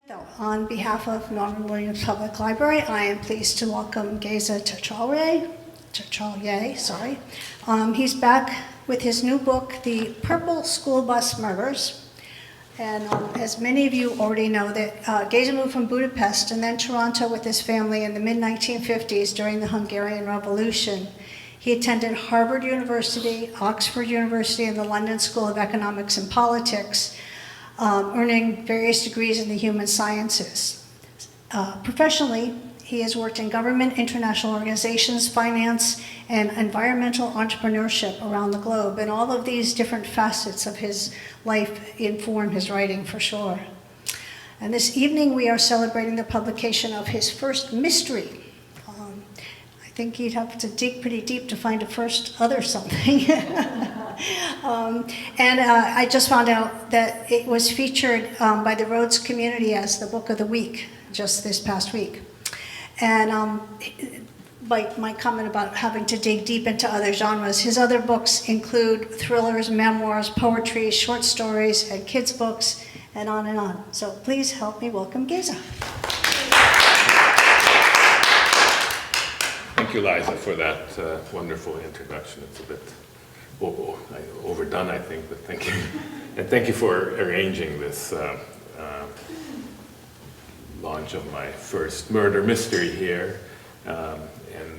On behalf of Norman Williams Public Library, I am pleased to welcome Geza Tatrallyay, sorry. He's back with his new book, The Purple School Bus Murders. And as many of you already know, that Geza moved from Budapest and then Toronto with his family in the mid-1950s during the Hungarian Revolution. He attended Harvard University, Oxford University, and the London School of Economics and Politics, earning various degrees in the human sciences. Professionally, he has worked in government, international organizations, finance, and environmental entrepreneurship around the globe. And all of these different facets of his life inform his writing for sure. And this evening we are celebrating the publication of his first mystery. I think you'd have to dig pretty deep to find a first other something. I just found out that it was featured by the Rhodes community as the book of the week just this past week. And my comment about having to dig deep into other genres, his other books include thrillers, memoirs, poetry, short stories, and kids' books, and on and on. So please help me welcome Geza. Thank you, Liza, for that wonderful introduction. It's a bit overdone, I think, but thank you. And thank you for arranging this launch of my first murder mystery here.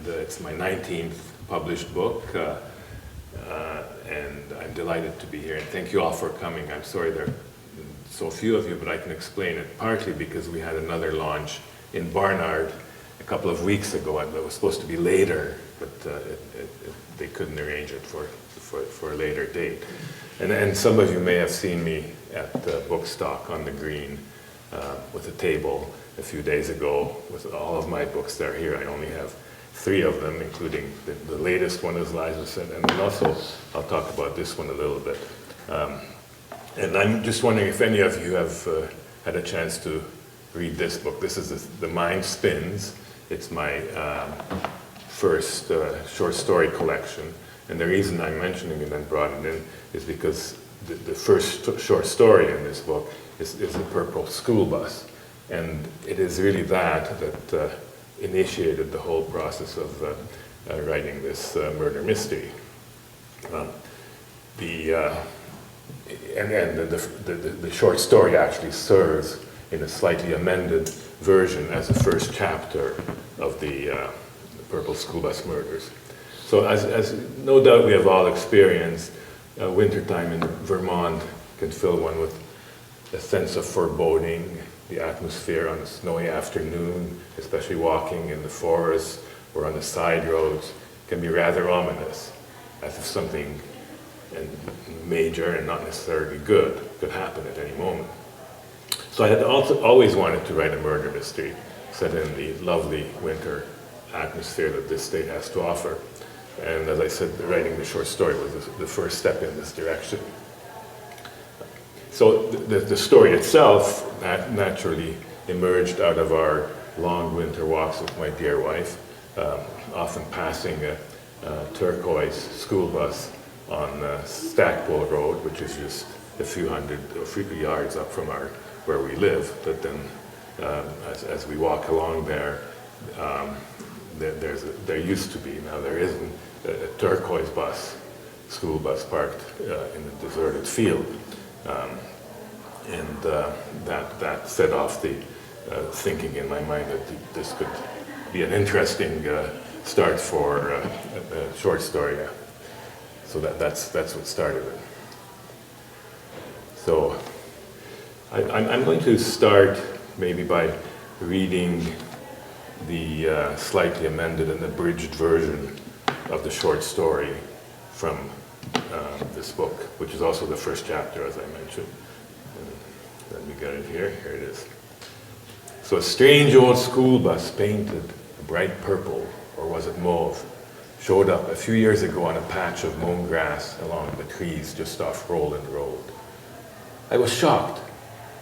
It's my 19th published book, and I'm delighted to be here. And thank you all for coming. I'm sorry there are so few of you, but I can explain it partly because we had another launch in Barnard a couple of weeks ago. It was supposed to be later, but they couldn't arrange it for a later date. And some of you may have seen me at Woodstock on the Green with a table a few days ago with all of my books that are here. I only have 3 of them, including the latest one, as Liza said, and then also I'll talk about this one a little bit. And I'm just wondering if any of you have had a chance to read this book. This is The Mind Spins. It's my first short story collection. And the reason I'm mentioning it and brought it in is because the first short story in this book is The Purple School Bus. And it is really that initiated the whole process of writing this murder mystery. The short story actually serves in a slightly amended version as the first chapter of the Purple School Bus Murders. So as no doubt we have all experienced, wintertime in Vermont can fill one with a sense of foreboding. The atmosphere on a snowy afternoon, especially walking in the forest or on the side roads, can be rather ominous, as if something major and not necessarily good could happen at any moment. So I had always wanted to write a murder mystery set in the lovely winter atmosphere that this state has to offer. And as I said, writing the short story was the first step in this direction. So the story itself naturally emerged out of our long winter walks with my dear wife, often passing a turquoise school bus on Stackpole Road, which is just a few yards up from where we live. But then as we walk along there, there used to be, now there isn't, a turquoise school bus parked in a deserted field. That set off the thinking in my mind that this could be an interesting start for a short story. So that's what started it. So I'm going to start maybe by reading the slightly amended and abridged version of the short story from this book, which is also the first chapter, as I mentioned. Let me get it here. Here it is. So a strange old school bus painted a bright purple, or was it mauve, showed up a few years ago on a patch of mown grass along the trees just off Roland Road. I was shocked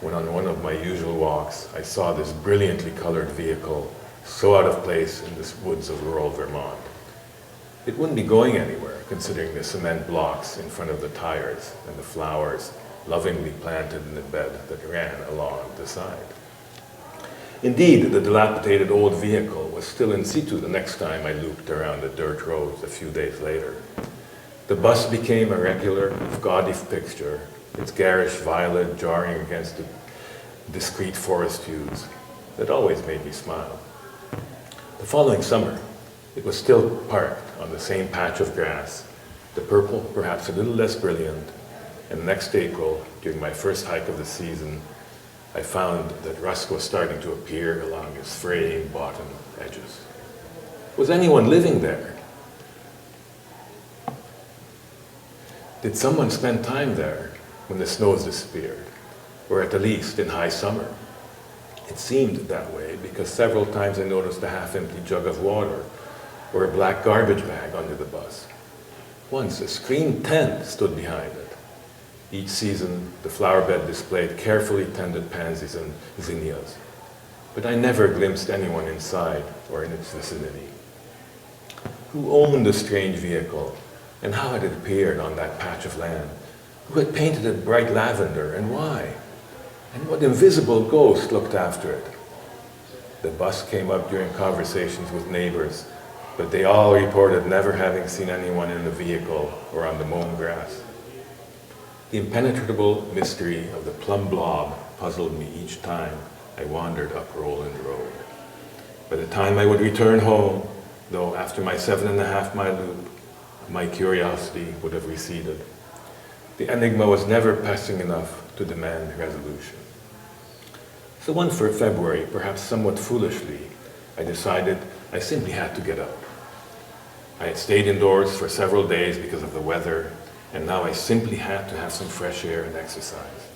when on one of my usual walks I saw this brilliantly colored vehicle so out of place in the woods of rural Vermont. It wouldn't be going anywhere, considering the cement blocks in front of the tires and the flowers lovingly planted in the bed that ran along the side. Indeed, the dilapidated old vehicle was still in situ the next time I looped around the dirt roads a few days later. The bus became a regular, gaudy fixture, its garish violet jarring against the discreet forest hues that always made me smile. The following summer, it was still parked on the same patch of grass, the purple perhaps a little less brilliant, and next April, during my first hike of the season, I found that rust was starting to appear along its fraying bottom edges. Was anyone living there? Did someone spend time there when the snows disappeared, or at the least in high summer? It seemed that way because several times I noticed a half-empty jug of water or a black garbage bag under the bus. Once a screen tent stood behind it. Each season, the flower bed displayed carefully tended pansies and zinnias, but I never glimpsed anyone inside or in its vicinity. Who owned the strange vehicle, and how had it appeared on that patch of land? Who had painted it bright lavender, and why? And what invisible ghost looked after it? The bus came up during conversations with neighbors, but they all reported never having seen anyone in the vehicle or on the mown grass. The impenetrable mystery of the plum blob puzzled me each time I wandered up Roland Road. By the time I would return home, though after my 7.5-mile loop, my curiosity would have receded. The enigma was never pressing enough to demand resolution. So one for February, perhaps somewhat foolishly, I decided I simply had to get up. I had stayed indoors for several days because of the weather, and now I simply had to have some fresh air and exercise.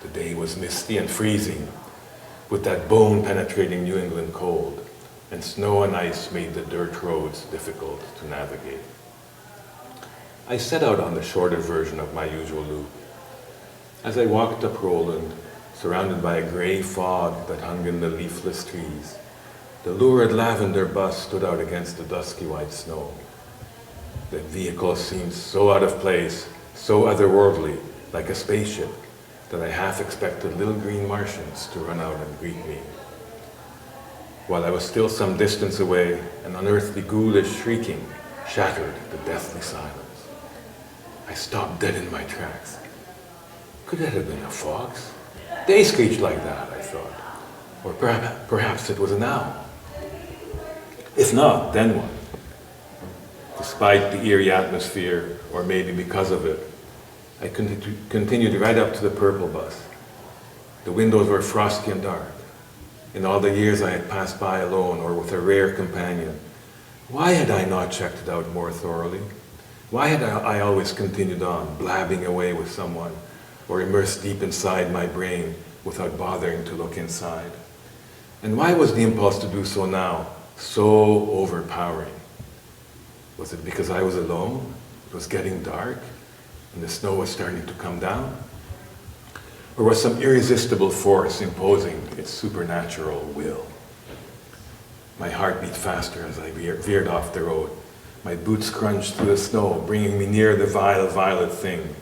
The day was misty and freezing, with that bone-penetrating New England cold, and snow and ice made the dirt roads difficult to navigate. I set out on the shorter version of my usual loop. As I walked up Roland, surrounded by a gray fog that hung in the leafless trees, the lurid lavender bus stood out against the dusky white snow. The vehicle seemed so out of place, so otherworldly, like a spaceship, that I half expected little green Martians to run out and greet me. While I was still some distance away, an unearthly ghoulish shrieking shattered the deathly silence. I stopped dead in my tracks. Could it have been a fox? They screeched like that, I thought. Or perhaps it was an owl. If not, then what? Despite the eerie atmosphere, or maybe because of it, I continued right up to the purple bus. The windows were frosty and dark. In all the years I had passed by alone or with a rare companion, why had I not checked it out more thoroughly? Why had I always continued on, blabbing away with someone, or immersed deep inside my brain without bothering to look inside? And why was the impulse to do so now so overpowering? Was it because I was alone? It was getting dark, and the snow was starting to come down? Or was some irresistible force imposing its supernatural will? My heart beat faster as I veered off the road. My boots crunched through the snow, bringing me near the vile violet thing.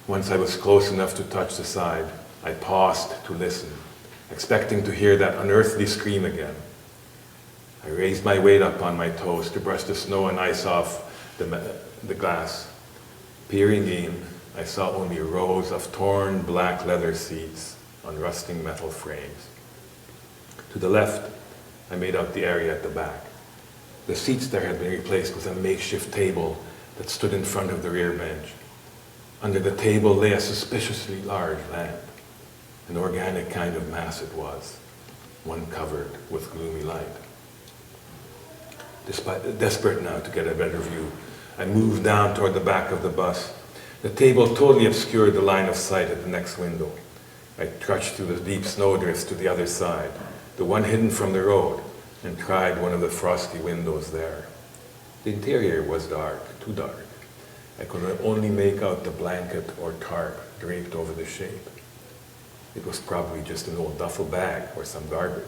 Once I was close enough to touch the side, I paused to listen, expecting to hear that unearthly scream again. I raised my weight up on my toes to brush the snow and ice off the glass. Peering in, I saw only rows of torn black leather seats on rusting metal frames. To the left, I made out the area at the back. The seats there had been replaced with a makeshift table that stood in front of the rear bench. Under the table lay a suspiciously large lamp. An organic kind of mass it was, one covered with gloomy light. Desperate now to get a better view, I moved down toward the back of the bus. The table totally obscured the line of sight at the next window. I trudged through the deep snowdrifts to the other side, the one hidden from the road, and tried one of the frosty windows there. The interior was dark, too dark. I could only make out the blanket or tarp draped over the shape. It was probably just an old duffel bag or some garbage.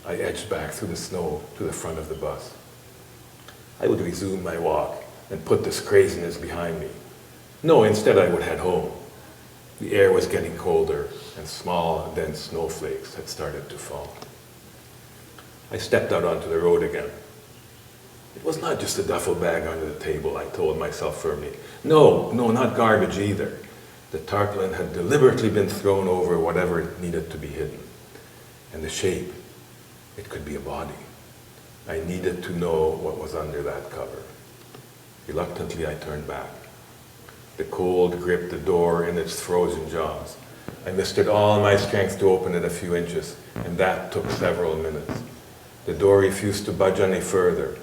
I edged back through the snow to the front of the bus. I would resume my walk and put this craziness behind me. No, instead I would head home. The air was getting colder, and small, dense snowflakes had started to fall. I stepped out onto the road again. It was not just a duffel bag under the table, I told myself firmly. No, not garbage either. The tarpaulin had deliberately been thrown over whatever needed to be hidden. And the shape, it could be a body. I needed to know what was under that cover. Reluctantly, I turned back. The cold gripped the door in its frozen jaws. I mustered all my strength to open it a few inches, and that took several minutes. The door refused to budge any further.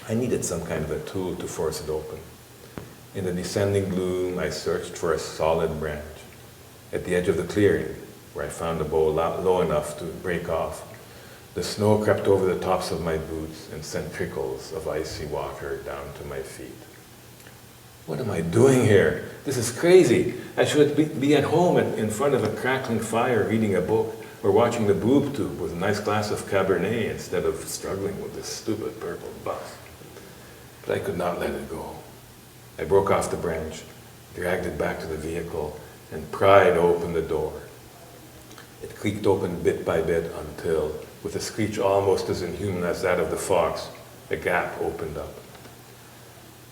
I needed some kind of a tool to force it open. In the descending gloom, I searched for a solid branch. At the edge of the clearing, where I found a bowl low enough to break off, the snow crept over the tops of my boots and sent trickles of icy water down to my feet. What am I doing here? This is crazy. I should be at home in front of a crackling fire reading a book or watching the boob tube with a nice glass of Cabernet instead of struggling with this stupid purple bus. But I could not let it go. I broke off the branch, dragged it back to the vehicle, and pried open the door. It creaked open bit by bit until, with a screech almost as inhuman as that of the fox, a gap opened up.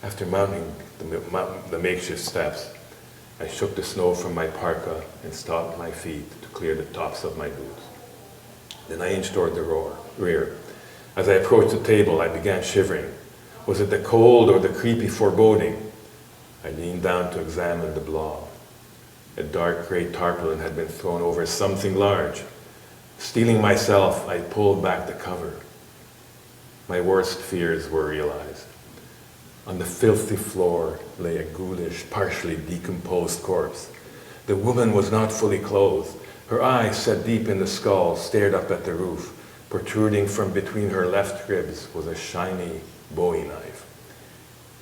After mounting the makeshift steps, I shook the snow from my parka and stomped my feet to clear the tops of my boots. Then I inched toward the rear. As I approached the table, I began shivering. Was it the cold or the creepy foreboding? I leaned down to examine the blob. A dark gray tarpaulin had been thrown over something large. Steeling myself, I pulled back the cover. My worst fears were realized. On the filthy floor lay a ghoulish, partially decomposed corpse. The woman was not fully clothed. Her eyes, set deep in the skull, stared up at the roof. Protruding from between her left ribs was a shiny Bowie knife.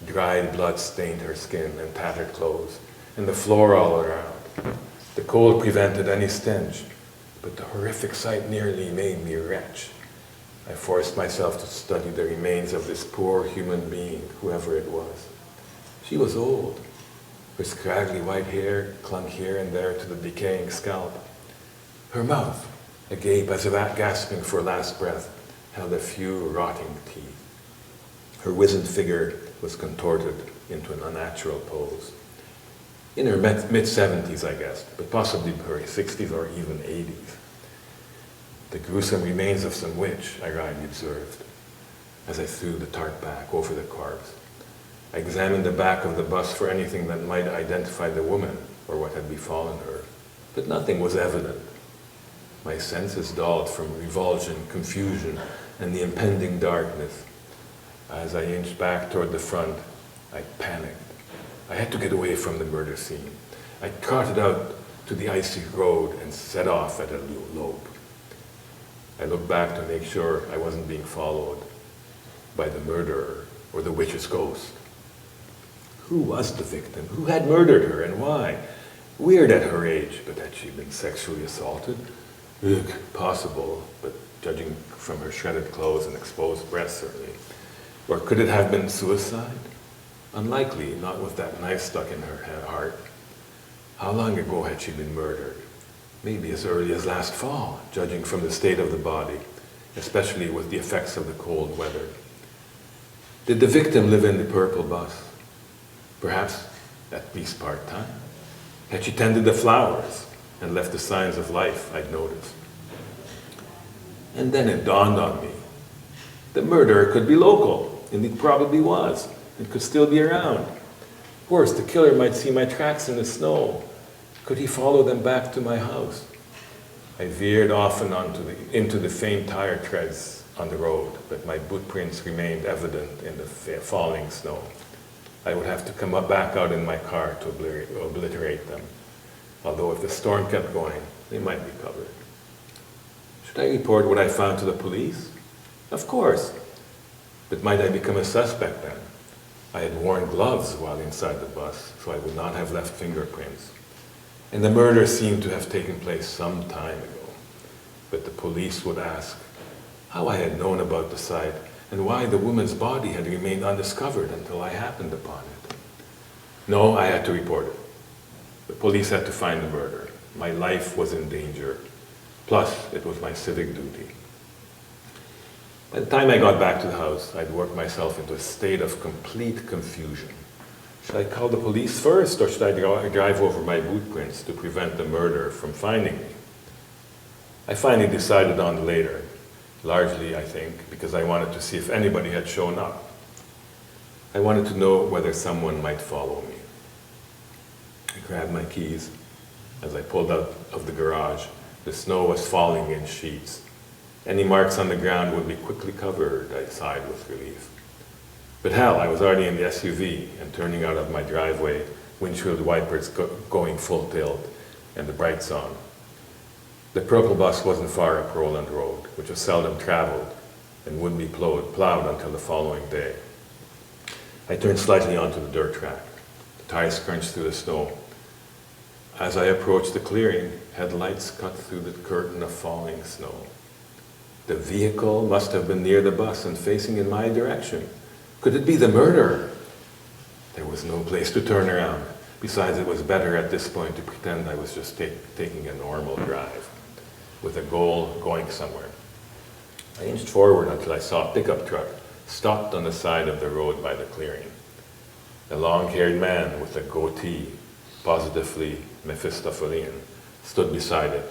Dried blood stained her skin and tattered clothes, and the floor all around. The cold prevented any stench, but the horrific sight nearly made me retch. I forced myself to study the remains of this poor human being, whoever it was. She was old. Her scraggly white hair clung here and there to the decaying scalp. Her mouth, agape as if gasping for last breath, held a few rotting teeth. Her wizened figure was contorted into an unnatural pose. In her mid-70s, I guessed, but possibly her 60s or even 80s. The gruesome remains of some witch, I wryly observed, as I threw the tarp back over the corpse. I examined the back of the bus for anything that might identify the woman or what had befallen her, but nothing was evident. My senses dulled from revulsion, confusion, and the impending darkness. As I inched back toward the front, I panicked. I had to get away from the murder scene. I trotted out to the icy road and set off at a lope. I looked back to make sure I wasn't being followed by the murderer or the witch's ghost. Who was the victim? Who had murdered her and why? Weird at her age, but had she been sexually assaulted? Ugh, possible, but judging from her shredded clothes and exposed breasts, certainly. Or could it have been suicide? Unlikely, not with that knife stuck in her heart. How long ago had she been murdered? Maybe as early as last fall, judging from the state of the body, especially with the effects of the cold weather. Did the victim live in the purple bus? Perhaps at least part-time. Had she tended the flowers and left the signs of life I'd noticed? And then it dawned on me. The murderer could be local, and it probably was. It could still be around. Worse, the killer might see my tracks in the snow. Could he follow them back to my house? I veered off and into the faint tire treads on the road, but my boot prints remained evident in the falling snow. I would have to come back out in my car to obliterate them. Although if the storm kept going, they might be covered. Should I report what I found to the police? Of course. But might I become a suspect then? I had worn gloves while inside the bus, so I would not have left fingerprints. And the murder seemed to have taken place some time ago. But the police would ask how I had known about the site and why the woman's body had remained undiscovered until I happened upon it. No, I had to report it. The police had to find the murderer. My life was in danger. Plus, it was my civic duty. By the time I got back to the house, I'd worked myself into a state of complete confusion. Should I call the police first, or should I drive over my boot prints to prevent the murderer from finding me? I finally decided on the later, largely, I think, because I wanted to see if anybody had shown up. I wanted to know whether someone might follow me. I grabbed my keys. As I pulled out of the garage, the snow was falling in sheets. Any marks on the ground would be quickly covered, I sighed with relief. But hell, I was already in the SUV and turning out of my driveway, windshield wipers going full tilt, and the brights on. The purple bus wasn't far up Roland Road, which was seldom traveled and wouldn't be plowed until the following day. I turned slightly onto the dirt track. The tires crunched through the snow. As I approached the clearing, headlights cut through the curtain of falling snow. The vehicle must have been near the bus and facing in my direction. Could it be the murderer? There was no place to turn around. Besides, it was better at this point to pretend I was just taking a normal drive, with a goal going somewhere. I inched forward until I saw a pickup truck stopped on the side of the road by the clearing. A long-haired man with a goatee, positively Mephistophelian, stood beside it,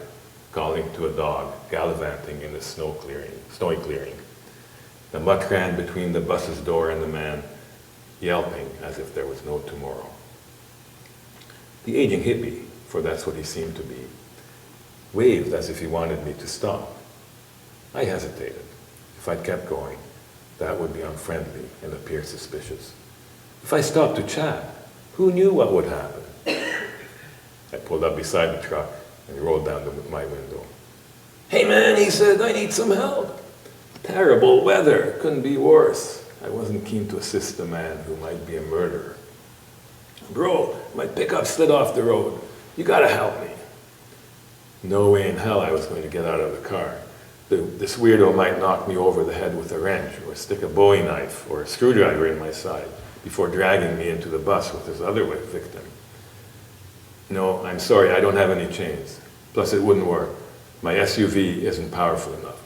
calling to a dog gallivanting in the snowy clearing. The mutt ran between the bus's door and the man, yelping as if there was no tomorrow. The aging hippie, for that's what he seemed to be, waved as if he wanted me to stop. I hesitated. If I'd kept going, that would be unfriendly and appear suspicious. If I stopped to chat, who knew what would happen? I pulled up beside the truck and rolled down my window. "Hey man," he said, "I need some help." Terrible weather, couldn't be worse. I wasn't keen to assist a man who might be a murderer. "Bro, my pickup slid off the road. You gotta help me." No way in hell I was going to get out of the car. This weirdo might knock me over the head with a wrench, or stick a Bowie knife or a screwdriver in my side before dragging me into the bus with his other victim. "No, I'm sorry, I don't have any chains. Plus it wouldn't work. My SUV isn't powerful enough."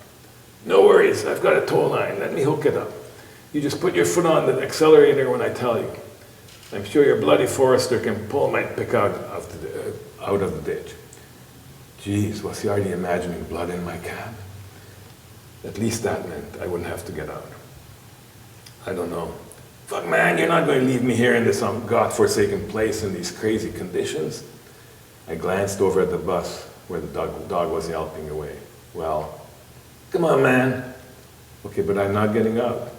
"No worries, I've got a tow line. Let me hook it up. You just put your foot on the accelerator when I tell you. I'm sure your bloody Forester can pull my pick out of the ditch." Geez, was he already imagining blood in my cab? At least that meant I wouldn't have to get out. I don't know. "Fuck man, you're not going to leave me here in this godforsaken place in these crazy conditions?" I glanced over at the bus where the dog was yelping away. "Well, come on man." "Okay, but I'm not getting out."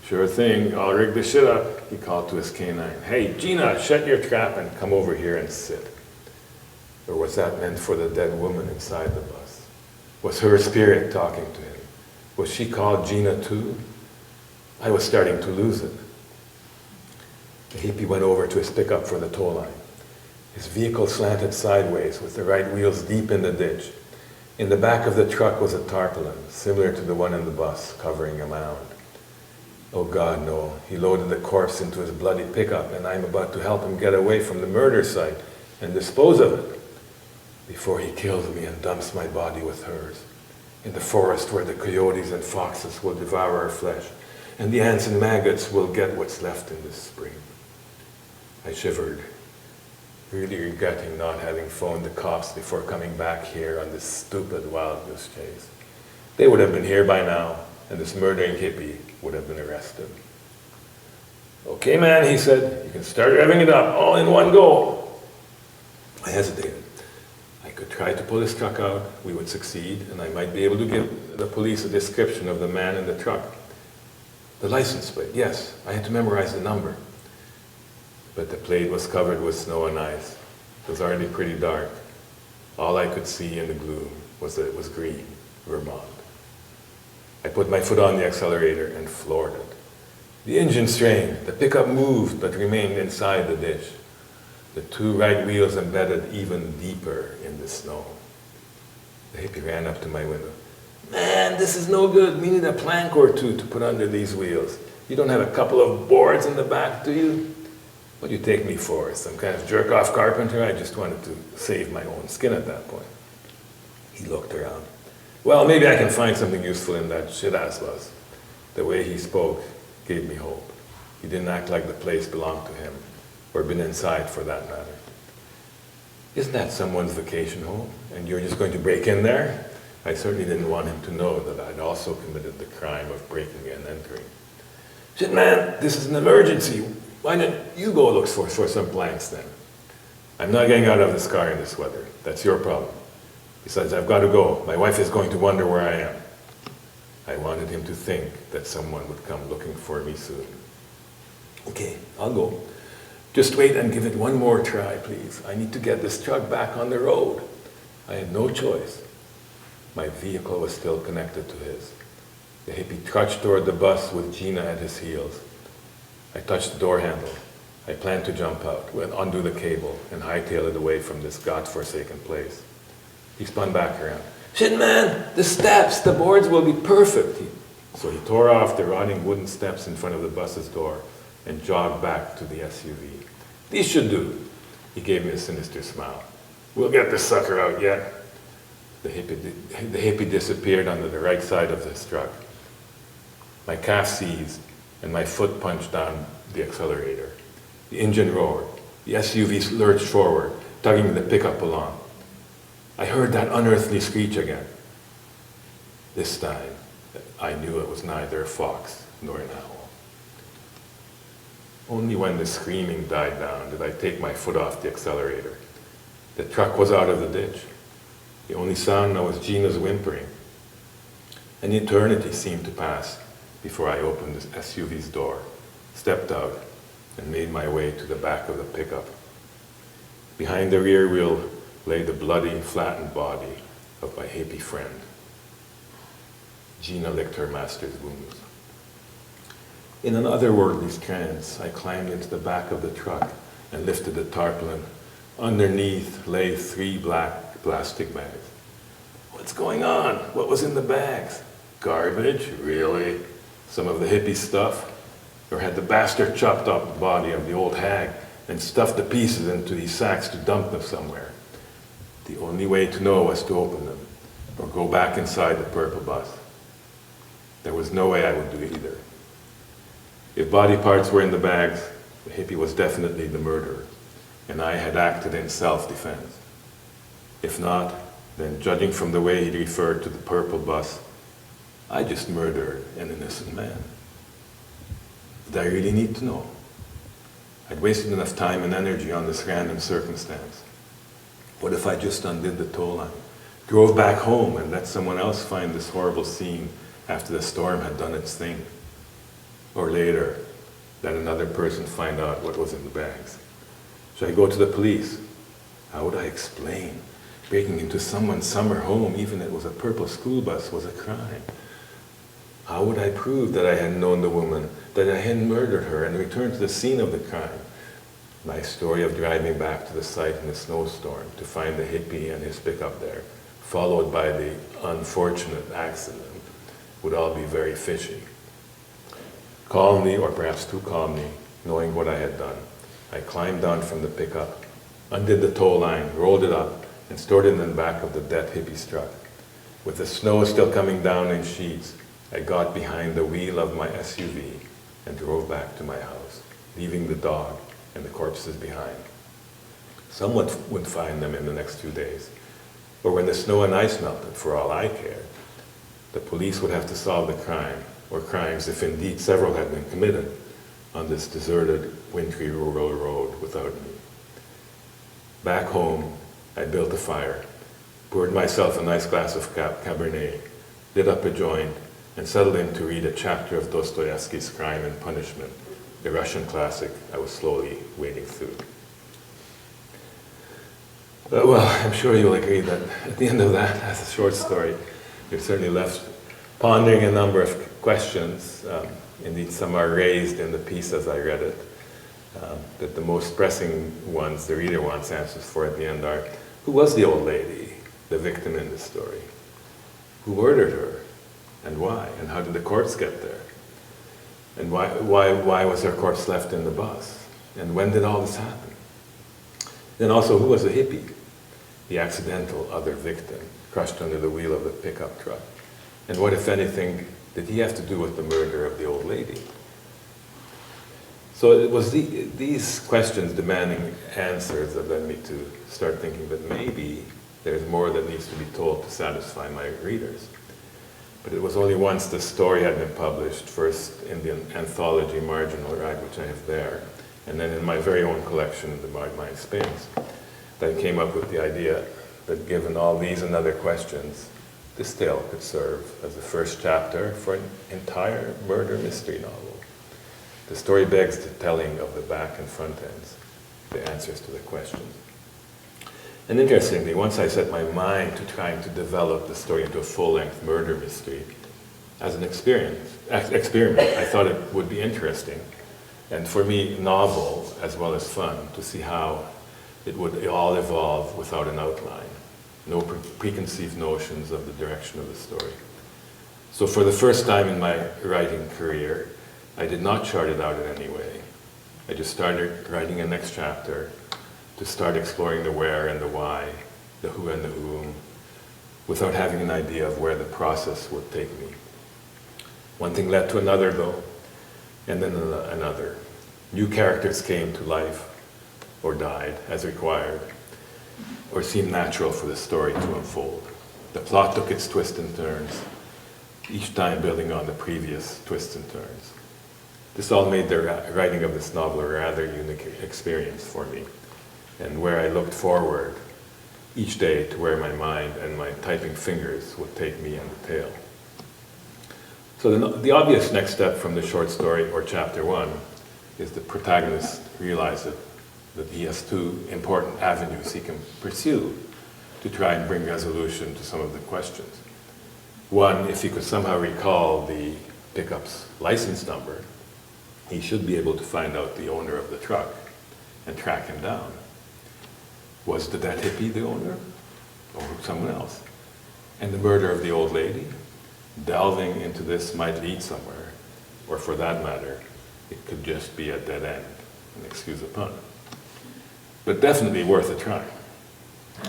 "Sure thing, I'll rig the shit up," he called to his canine. "Hey Gina, shut your trap and come over here and sit." Or was that meant for the dead woman inside the bus? Was her spirit talking to him? Was she called Gina too? I was starting to lose it. The hippie went over to his pickup for the tow line. His vehicle slanted sideways with the right wheels deep in the ditch. In the back of the truck was a tarpaulin, similar to the one in the bus, covering a mound. Oh God, no. He loaded the corpse into his bloody pickup, and I'm about to help him get away from the murder site and dispose of it before he kills me and dumps my body with hers in the forest where the coyotes and foxes will devour our flesh, and the ants and maggots will get what's left in this spring. I shivered, really regretting not having phoned the cops before coming back here on this stupid wild goose chase. They would have been here by now, and this murdering hippie would have been arrested. "Okay, man," he said, "you can start revving it up, all in one go." I hesitated. I could try to pull his truck out, we would succeed, and I might be able to give the police a description of the man in the truck. The license plate, yes, I had to memorize the number. But the plate was covered with snow and ice. It was already pretty dark. All I could see in the gloom was that it was green, Vermont. I put my foot on the accelerator and floored it. The engine strained, the pickup moved but remained inside the ditch. The two right wheels embedded even deeper in the snow. The hippie ran up to my window. "Man, this is no good. We need a plank or two to put under these wheels. You don't have a couple of boards in the back, do you?" What do you take me for? Some kind of jerk-off carpenter? I just wanted to save my own skin at that point. He looked around. Well, maybe I can find something useful in that shit-ass bus. The way he spoke gave me hope. He didn't act like the place belonged to him, or been inside for that matter. Isn't that someone's vacation home, and you're just going to break in there? I certainly didn't want him to know that I'd also committed the crime of breaking and entering. Shit, man, this is an emergency. Why don't you go look for some blanks then? I'm not getting out of this car in this weather. That's your problem. Besides, I've got to go. My wife is going to wonder where I am. I wanted him to think that someone would come looking for me soon. Okay, I'll go. Just wait and give it one more try, please. I need to get this truck back on the road. I had no choice. My vehicle was still connected to his. The hippie trudged toward the bus with Gina at his heels. I touched the door handle. I planned to jump out, undo the cable, and hightail it away from this godforsaken place. He spun back around. Shit, man, the steps, the boards will be perfect. So he tore off the rotting wooden steps in front of the bus's door and jogged back to the SUV. These should do. He gave me a sinister smile. We'll get this sucker out yet. The hippie disappeared under the right side of his truck. My calf seized, and my foot punched down the accelerator. The engine roared. The SUV lurched forward, tugging the pickup along. I heard that unearthly screech again. This time, I knew it was neither a fox nor an owl. Only when the screaming died down did I take my foot off the accelerator. The truck was out of the ditch. The only sound now was Gina's whimpering. An eternity seemed to pass before I opened the SUV's door, stepped out, and made my way to the back of the pickup. Behind the rear wheel lay the bloody, flattened body of my hippie friend. Gina licked her master's wounds. In an otherworldly trance, I climbed into the back of the truck and lifted the tarpaulin. Underneath lay 3 black plastic bags. What's going on? What was in the bags? Garbage? Really? Some of the hippie stuff? Or had the bastard chopped up the body of the old hag and stuffed the pieces into these sacks to dump them somewhere? The only way to know was to open them, or go back inside the purple bus. There was no way I would do either. If body parts were in the bags, the hippie was definitely the murderer, and I had acted in self-defense. If not, then judging from the way he referred to the purple bus, I just murdered an innocent man. Did I really need to know? I'd wasted enough time and energy on this random circumstance. What if I just undid the tow line, drove back home, and let someone else find this horrible scene after the storm had done its thing? Or later, let another person find out what was in the bags? Should I go to the police? How would I explain? Breaking into someone's summer home, even if it was a purple school bus, was a crime. How would I prove that I had known the woman, that I hadn't murdered her, and returned to the scene of the crime? My story of driving back to the site in a snowstorm to find the hippie and his pickup there, followed by the unfortunate accident, would all be very fishy. Calmly, or perhaps too calmly, knowing what I had done, I climbed down from the pickup, undid the tow line, rolled it up, and stored it in the back of the dead hippie's truck. With the snow still coming down in sheets, I got behind the wheel of my SUV and drove back to my house, leaving the dog and the corpses behind. Someone would find them in the next 2 days, or when the snow and ice melted, for all I cared. The police would have to solve the crime, or crimes, if indeed several had been committed, on this deserted, wintry rural road without me. Back home, I built a fire, poured myself a nice glass of Cabernet, lit up a joint, and settled in to read a chapter of Dostoevsky's Crime and Punishment, the Russian classic I was slowly wading through. Well, I'm sure you'll agree that at the end of that, as a short story, you're certainly left pondering a number of questions. Indeed, some are raised in the piece as I read it. That the most pressing ones, the reader wants answers for at the end are, who was the old lady, the victim in this story? Who murdered her? And why? And how did the corpse get there? And why was her corpse left in the bus? And when did all this happen? Then also, who was the hippie? The accidental other victim, crushed under the wheel of the pickup truck. And what, if anything, did he have to do with the murder of the old lady? So it was these questions demanding answers that led me to start thinking that maybe there's more that needs to be told to satisfy my readers. But it was only once the story had been published, first in the anthology Marginal Ride, which I have there, and then in my very own collection, The Mind Space, that I came up with the idea that given all these and other questions, this tale could serve as the first chapter for an entire murder mystery novel. The story begs the telling of the back and front ends, the answers to the questions. And interestingly, once I set my mind to trying to develop the story into a full-length murder mystery, as an experiment, I thought it would be interesting, and for me, novel as well as fun, to see how it would all evolve without an outline. No preconceived notions of the direction of the story. So for the first time in my writing career, I did not chart it out in any way. I just started writing a next chapter to start exploring the where and the why, the who and the whom, without having an idea of where the process would take me. One thing led to another though, and then another. New characters came to life, or died as required, or seemed natural for the story to unfold. The plot took its twists and turns, each time building on the previous twists and turns. This all made the writing of this novel a rather unique experience for me, and where I looked forward each day to where my mind and my typing fingers would take me in the tale. So the obvious next step from the short story, or chapter one, is the protagonist realizes that he has two important avenues he can pursue to try and bring resolution to some of the questions. One, if he could somehow recall the pickup's license number, he should be able to find out the owner of the truck and track him down. Was the dead hippie the owner, or someone else? And the murder of the old lady? Delving into this might lead somewhere, or for that matter, it could just be a dead end, and excuse the pun. But definitely worth a try.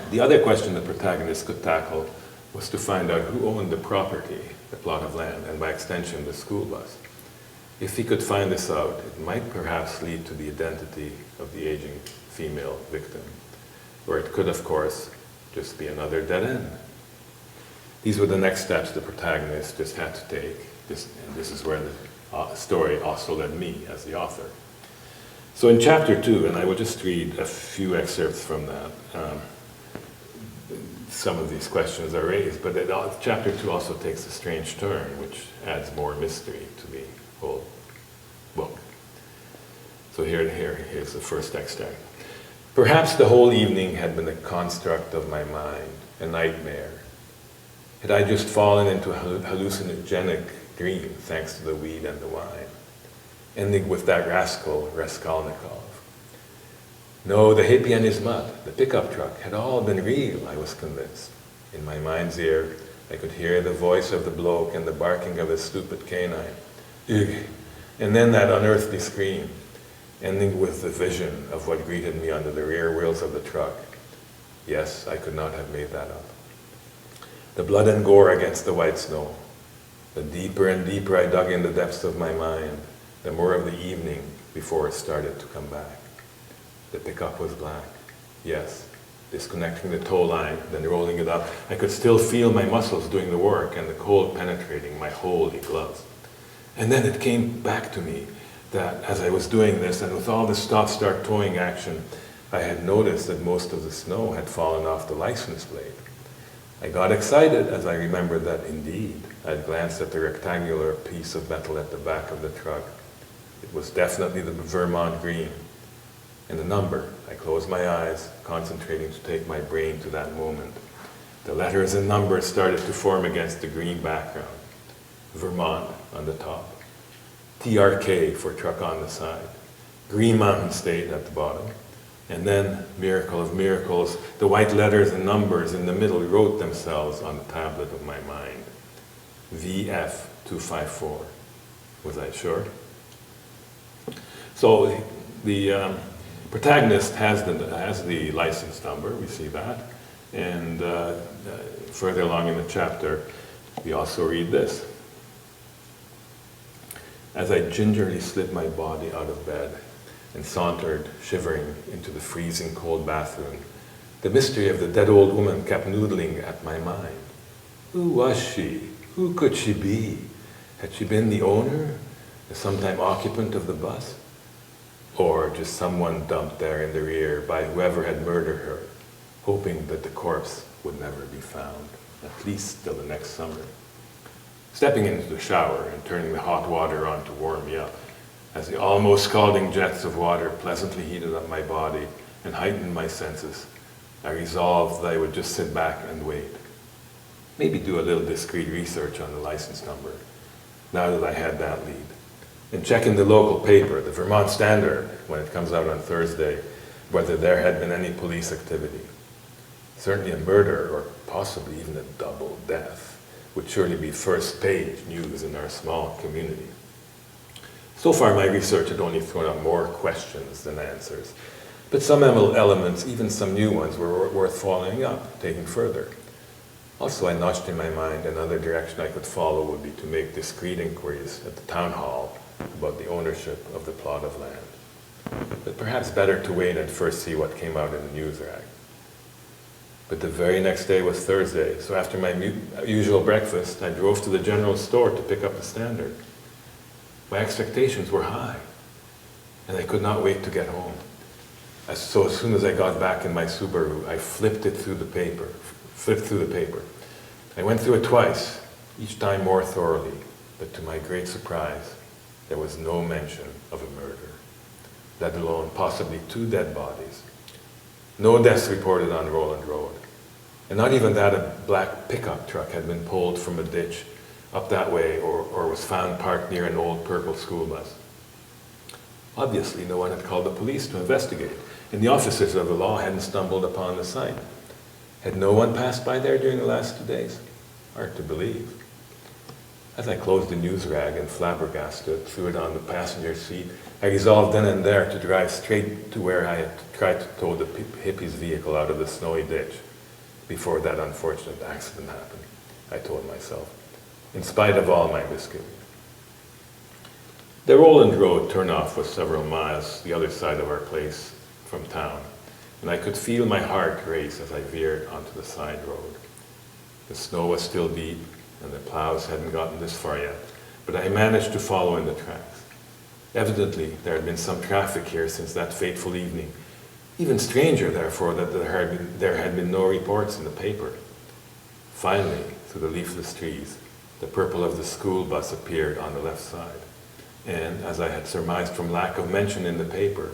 The other question the protagonist could tackle was to find out who owned the property, the plot of land, and by extension the school bus. If he could find this out, it might perhaps lead to the identity of the aging female victim, or it could, of course, just be another dead end. These were the next steps the protagonist just had to take, and this is where the story also led me as the author. So in chapter 2, and I will just read a few excerpts from that, some of these questions are raised, but chapter 2 also takes a strange turn, which adds more mystery to the whole book. So here's the first extract. Perhaps the whole evening had been a construct of my mind, a nightmare. Had I just fallen into a hallucinogenic dream thanks to the weed and the wine, ending with that rascal Raskolnikov? No, the hippie and his mutt, the pickup truck, had all been real, I was convinced. In my mind's ear, I could hear the voice of the bloke and the barking of his stupid canine. Ugh. And then that unearthly scream, ending with the vision of what greeted me under the rear wheels of the truck. Yes, I could not have made that up. The blood and gore against the white snow. The deeper and deeper I dug in the depths of my mind, the more of the evening before it started to come back. The pickup was black. Yes, disconnecting the tow line, then rolling it up, I could still feel my muscles doing the work and the cold penetrating my holy gloves. And then it came back to me that as I was doing this, and with all the stop-start towing action, I had noticed that most of the snow had fallen off the license plate. I got excited as I remembered that indeed, I glanced at the rectangular piece of metal at the back of the truck. It was definitely the Vermont green. And the number, I closed my eyes, concentrating to take my brain to that moment. The letters and numbers started to form against the green background. Vermont on the top. TRK for truck on the side. Green Mountain State at the bottom. And then, miracle of miracles, the white letters and numbers in the middle wrote themselves on the tablet of my mind. VF254. Was I sure? So The protagonist has the license number, we see that, and further along in the chapter, we also read this. As I gingerly slid my body out of bed and sauntered, shivering, into the freezing cold bathroom, the mystery of the dead old woman kept noodling at my mind. Who was she? Who could she be? Had she been the owner, the sometime occupant of the bus? Or just someone dumped there in the rear by whoever had murdered her, hoping that the corpse would never be found, at least till the next summer. Stepping into the shower and turning the hot water on to warm me up, as the almost scalding jets of water pleasantly heated up my body and heightened my senses, I resolved that I would just sit back and wait. Maybe do a little discreet research on the license number, now that I had that lead. And check in the local paper, the Vermont Standard, when it comes out on Thursday, whether there had been any police activity. Certainly a murder, or possibly even a double death, would surely be first page news in our small community. So far my research had only thrown up more questions than answers, but some elements, even some new ones, were worth following up, taking further. Also, I notched in my mind another direction I could follow would be to make discreet inquiries at the town hall about the ownership of the plot of land. But perhaps better to wait and first see what came out in the news rag. But the very next day was Thursday, so after my usual breakfast, I drove to the general store to pick up the Standard. My expectations were high, and I could not wait to get home. So as soon as I got back in my Subaru, I flipped through the paper. I went through it twice, each time more thoroughly, but to my great surprise, there was no mention of a murder, let alone possibly 2 dead bodies. No deaths reported on Roland Road, and not even that a black pickup truck had been pulled from a ditch up that way or was found parked near an old purple school bus. Obviously, no one had called the police to investigate, and the officers of the law hadn't stumbled upon the site. Had no one passed by there during the last 2 days? Hard to believe. As I closed the news rag and flabbergasted, threw it on the passenger seat, I resolved then and there to drive straight to where I had tried to tow the hippie's vehicle out of the snowy ditch before that unfortunate accident happened, I told myself, in spite of all my misgivings. The Roland Road turnoff was several miles the other side of our place from town, and I could feel my heart race as I veered onto the side road. The snow was still deep, and the plows hadn't gotten this far yet, but I managed to follow in the tracks. Evidently, there had been some traffic here since that fateful evening. Even stranger, therefore, that there had been no reports in the paper. Finally, through the leafless trees, the purple of the school bus appeared on the left side. And, as I had surmised from lack of mention in the paper,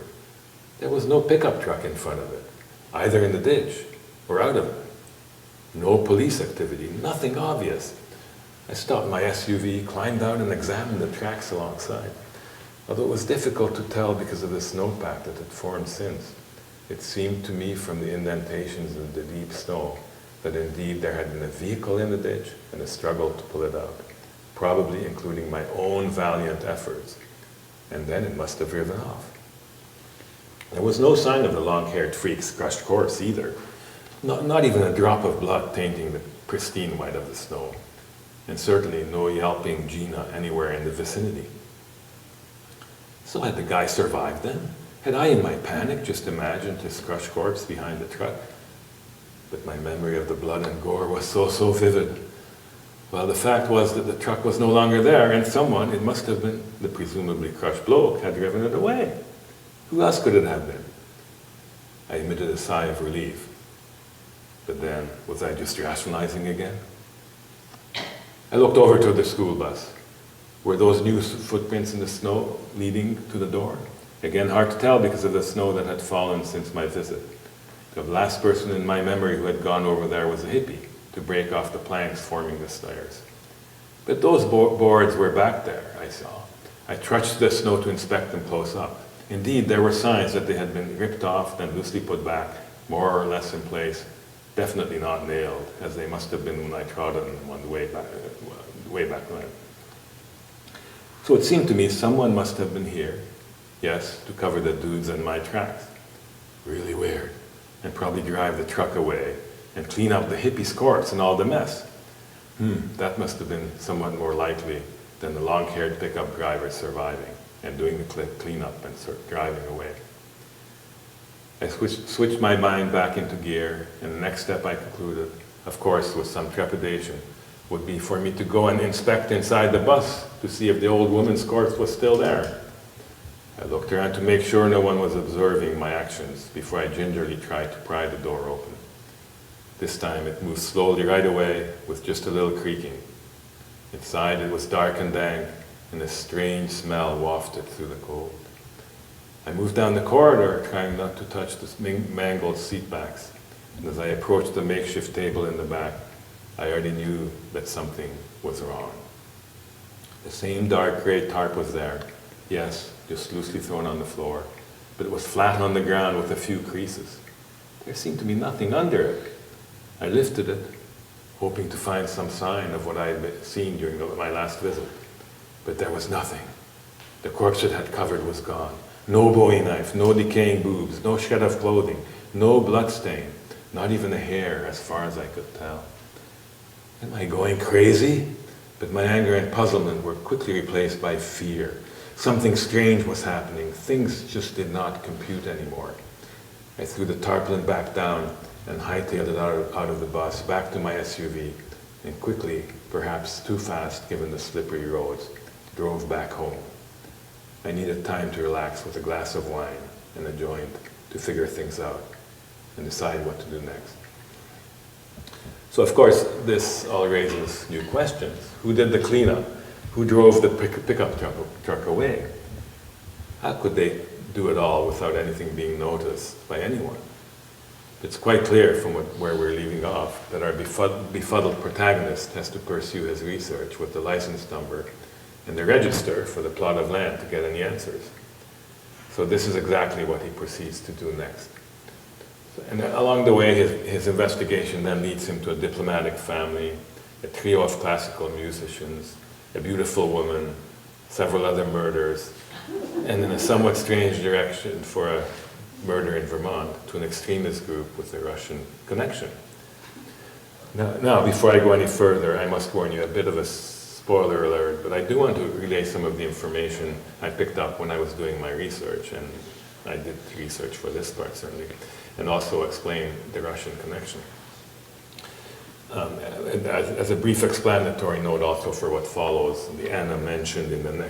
there was no pickup truck in front of it, either in the ditch or out of it. No police activity, nothing obvious. I stopped my SUV, climbed out, and examined the tracks alongside. Although it was difficult to tell because of the snowpack that had formed since, it seemed to me from the indentations in the deep snow that indeed there had been a vehicle in the ditch and a struggle to pull it out, probably including my own valiant efforts, and then it must have driven off. There was no sign of the long-haired freak's crushed corpse either, not even a drop of blood tainting the pristine white of the snow, and certainly no yelping Gina anywhere in the vicinity. So had the guy survived then? Had I, in my panic, just imagined his crushed corpse behind the truck? But my memory of the blood and gore was so vivid. Well, the fact was that the truck was no longer there, and someone, it must have been the presumably crushed bloke, had driven it away. Who else could it have been? I emitted a sigh of relief. But then, was I just rationalizing again? I looked over to the school bus. Were those new footprints in the snow leading to the door? Again, hard to tell because of the snow that had fallen since my visit. The last person in my memory who had gone over there was a hippie to break off the planks forming the stairs. But those boards were back there, I saw. I trudged the snow to inspect them close up. Indeed, there were signs that they had been ripped off, then loosely put back, more or less in place, definitely not nailed, as they must have been when I trod on them on the way back when. So it seemed to me someone must have been here, Yes, to cover the dudes in my tracks. Really weird. And probably drive the truck away and clean up the hippie's corpse and all the mess. That must have been somewhat more likely than the long-haired pickup driver surviving and doing the cleanup and driving away. I switched my mind back into gear, and the next step I concluded, of course with some trepidation, would be for me to go and inspect inside the bus to see if the old woman's corpse was still there. I looked around to make sure no one was observing my actions before I gingerly tried to pry the door open. This time it moved slowly right away with just a little creaking. Inside it was dark and dank, and a strange smell wafted through the cold. I moved down the corridor, trying not to touch the mangled seat backs, and as I approached the makeshift table in the back, I already knew that something was wrong. The same dark gray tarp was there, yes, just loosely thrown on the floor, but it was flat on the ground with a few creases. There seemed to be nothing under it. I lifted it, hoping to find some sign of what I had seen during my last visit. But there was nothing. The corpse it had covered was gone. No Bowie knife, no decaying boobs, no shred of clothing, no blood stain, not even a hair as far as I could tell. Am I going crazy? But my anger and puzzlement were quickly replaced by fear. Something strange was happening. Things just did not compute anymore. I threw the tarpaulin back down and hightailed it out of the bus, back to my SUV, and quickly, perhaps too fast given the slippery roads, drove back home. I needed time to relax with a glass of wine and a joint to figure things out and decide what to do next. So of course, this all raises new questions. Who did the cleanup? Who drove the pickup truck away? How could they do it all without anything being noticed by anyone? It's quite clear from where we're leaving off that our befuddled protagonist has to pursue his research with the license number and the register for the plot of land to get any answers. So this is exactly what he proceeds to do next. And along the way, his investigation then leads him to a diplomatic family, a trio of classical musicians, a beautiful woman, several other murders, and in a somewhat strange direction for a murder in Vermont to an extremist group with a Russian connection. Now, before I go any further, I must warn you, a bit of a spoiler alert, but I do want to relay some of the information I picked up when I was doing my research, and I did research for this part certainly, and also explain the Russian connection. And as a brief explanatory note also for what follows, the Anna mentioned in the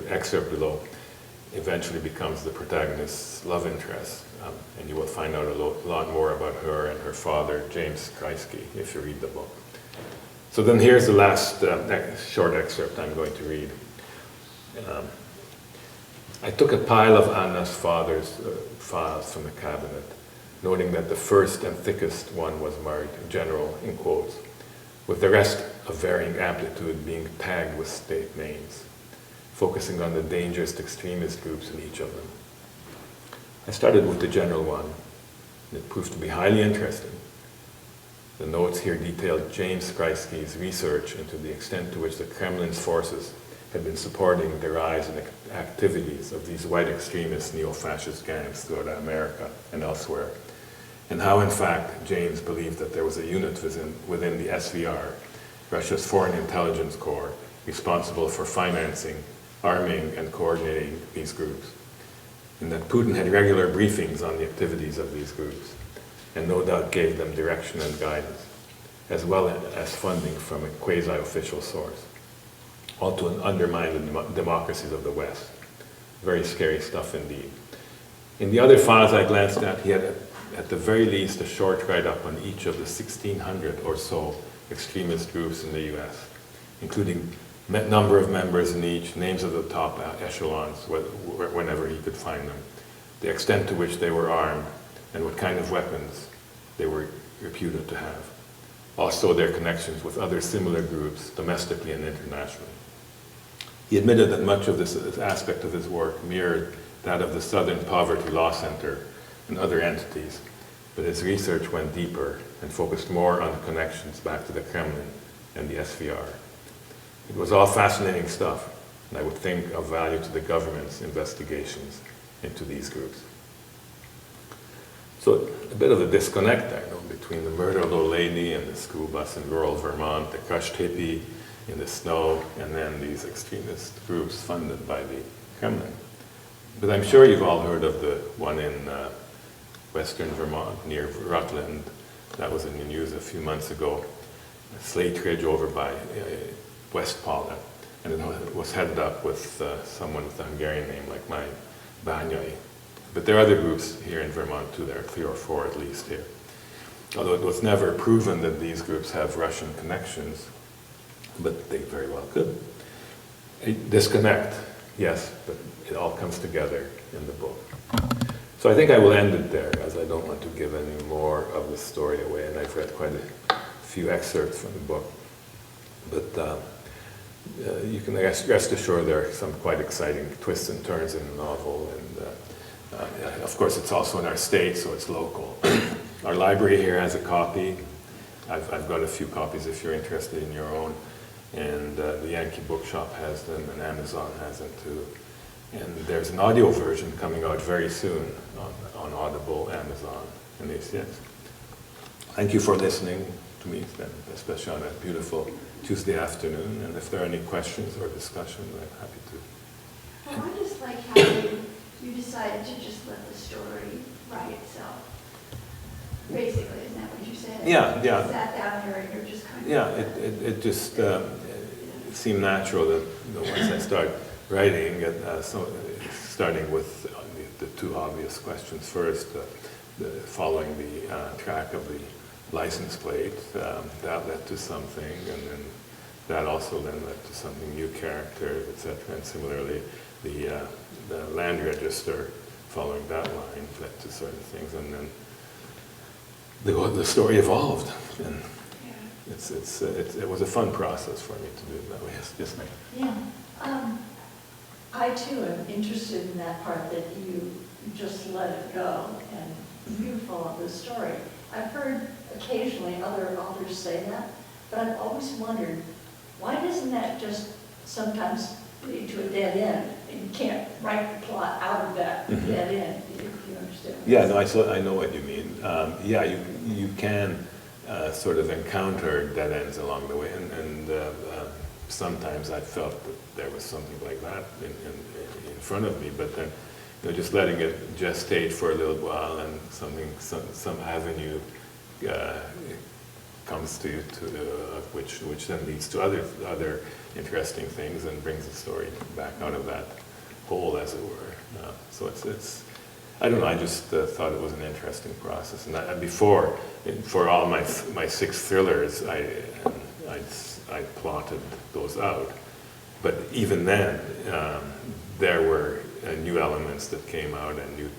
excerpt below eventually becomes the protagonist's love interest, and you will find out a lot more about her and her father, James Kreisky, if you read the book. So then here's the last short excerpt I'm going to read. I took a pile of Anna's father's files from the cabinet, noting that the first and thickest one was marked general in quotes, with the rest of varying amplitude being tagged with state names, focusing on the dangerous extremist groups in each of them. I started with the general one, and it proved to be highly interesting. The notes here detailed James Kreisky's research into the extent to which the Kremlin's forces had been supporting the rise and activities of these white extremist neo-fascist gangs throughout America and elsewhere, and how in fact James believed that there was a unit within the SVR, Russia's Foreign Intelligence Corps, responsible for financing, arming, and coordinating these groups, and that Putin had regular briefings on the activities of these groups, and no doubt gave them direction and guidance, as well as funding from a quasi-official source, all to undermine the democracies of the West. Very scary stuff indeed. In the other files I glanced at, he had at the very least a short write-up on each of the 1,600 or so extremist groups in the US, including number of members in each, names of the top echelons, whenever he could find them, the extent to which they were armed, and what kind of weapons they were reputed to have. Also their connections with other similar groups, domestically and internationally. He admitted that much of this aspect of his work mirrored that of the Southern Poverty Law Center and other entities, but his research went deeper and focused more on the connections back to the Kremlin and the SVR. It was all fascinating stuff, and I would think of value to the government's investigations into these groups. So a bit of a disconnect there, between the murdered old lady and the school bus in rural Vermont, the crushed hippie in the snow, and then these extremist groups funded by the Kremlin. But I'm sure you've all heard of the one in western Vermont near Rutland. That was in the news a few months ago. A Slate Ridge over by West Paula. And it was headed up with someone with a Hungarian name like mine, Bányai. But there are other groups here in Vermont too. There are 3 or 4 at least here. Although it was never proven that these groups have Russian connections, but they very well could. A disconnect, yes, but it all comes together in the book. So I think I will end it there, as I don't want to give any more of the story away, and I've read quite a few excerpts from the book. But you can rest assured there are some quite exciting twists and turns in the novel, and of course it's also in our state, so it's local. Our library here has a copy. I've got a few copies if you're interested in your own, and the Yankee Bookshop has them, and Amazon has them too. And there's an audio version coming out very soon on Audible, Amazon, and ACX. Thank you for listening to me, especially on a beautiful Tuesday afternoon. And if there are any questions or discussion, I'm happy to. I just like how you decided to just let the story write itself. Basically, isn't that what you said? Yeah, yeah. You sat down here and you're just kind of... Yeah, it just it seemed natural that once I start writing, starting with the 2 obvious questions first, following the track of the license plate, that led to something, and then that also then led to something, new characters, etc. And similarly, the land register, following that line, led to certain things, and then the story evolved, and it was a fun process for me to do it that way. Yes, ma'am. Yeah. I too am interested in that part that you just let it go and you follow the story. I've heard occasionally other authors say that, but I've always wondered, why doesn't that just sometimes lead to a dead end? And you can't write the plot out of that dead end. Do you understand? Yeah, no, I know what you mean. Yeah, you can sort of encounter dead ends along the way, and sometimes I felt that there was something like that in front of me, but then just letting it gestate for a little while, and some avenue comes to you which then leads to other interesting things and brings the story back out of that hole, as it were. So it's I don't know. I just thought it was an interesting process, and before, for all my 6 thrillers, I plotted those out. But even then, there were new elements that came out and new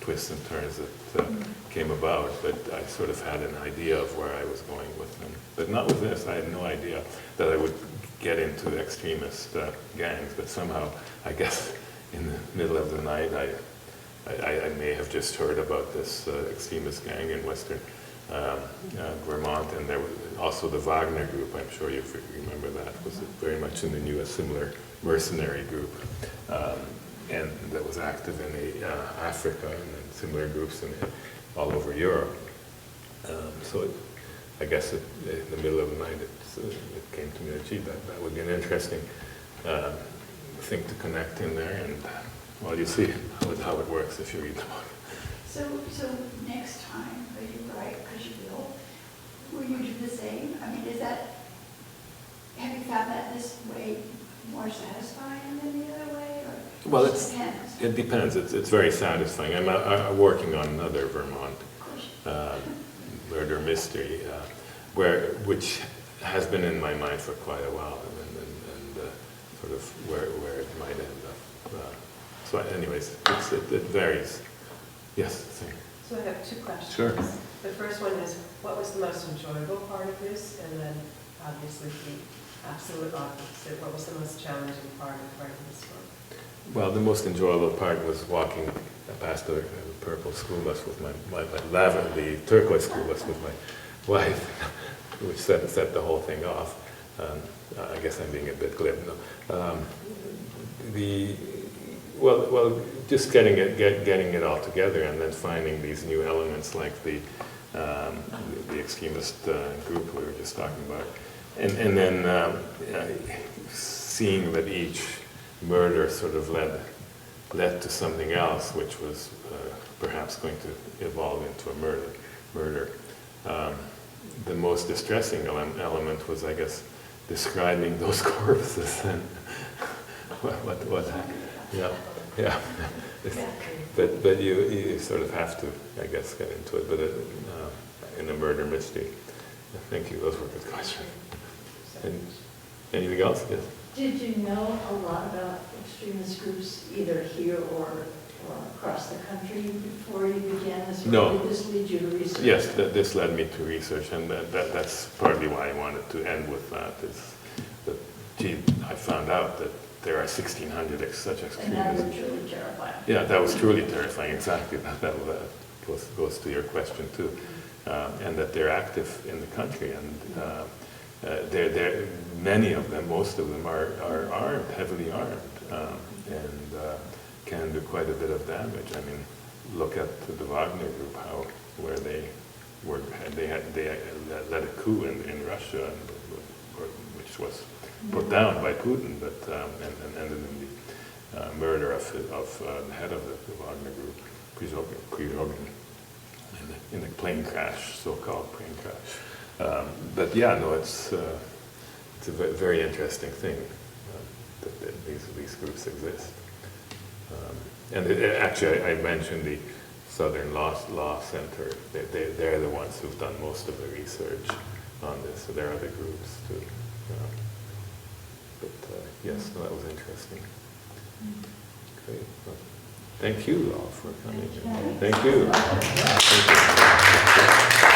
twists and turns that came about. But I sort of had an idea of where I was going with them. But not with this. I had no idea that I would get into extremist gangs. But somehow, I guess, in the middle of the night, I may have just heard about this extremist gang in western Vermont, and there was also the Wagner group. I'm sure you remember that. Was very much in the news, a similar mercenary group, and that was active in Africa and similar groups all over Europe. So I guess in the middle of the night it came to me that, gee, that would be an interesting thing to connect in there, and well, you see how it works if you read the book. So next time that you write, because you will you do the same? I mean, have you found that this way more satisfying than the other way? Or Well, depends? it depends. It's very satisfying. I'm working on another Vermont murder mystery, which has been in my mind for quite a while, and sort of where it might end up. So anyways, it varies. Yes, same. So I have 2 questions. Sure. The first one is, what was the most enjoyable part of this? And then, obviously, the absolute opposite. What was the most challenging part of writing this book? Well, the most enjoyable part was walking past the purple school bus with the turquoise school bus with my wife, which set the whole thing off. I guess I'm being a bit glib. No. Well, just getting it all together, and then finding these new elements like the extremist group we were just talking about, and then seeing that each murder sort of led to something else, which was perhaps going to evolve into a murder. The most distressing element was, I guess, describing those corpses and what yeah. But you sort of have to, I guess, get into it. But in a murder mystery. Thank you. Those were good questions. And anything else? Yes. Did you know a lot about extremist groups either here or across the country before you began this? No. Did this lead you to research? Yes, this led me to research, and that's partly why I wanted to end with that. Is that, gee, I found out that there are 1,600 such extremists. And that was truly terrifying. Yeah, that was truly terrifying. Exactly. That goes to your question too, and that they're active in the country, and many of them, most of them are armed, heavily armed, and can do quite a bit of damage. I mean, look at the Wagner Group, where they led a coup in Russia, which was put down by Putin, but and ended in the murder of the head of the Wagner Group, Prigozhin, in a plane crash, so-called plane crash. But yeah, no, it's a very interesting thing that these groups exist. Actually, I mentioned the Southern Law Center. They're the ones who've done most of the research on this. So there are other groups too. But yes, no, that was interesting. Great. Well, thank you all for coming. Thank you. Thank you.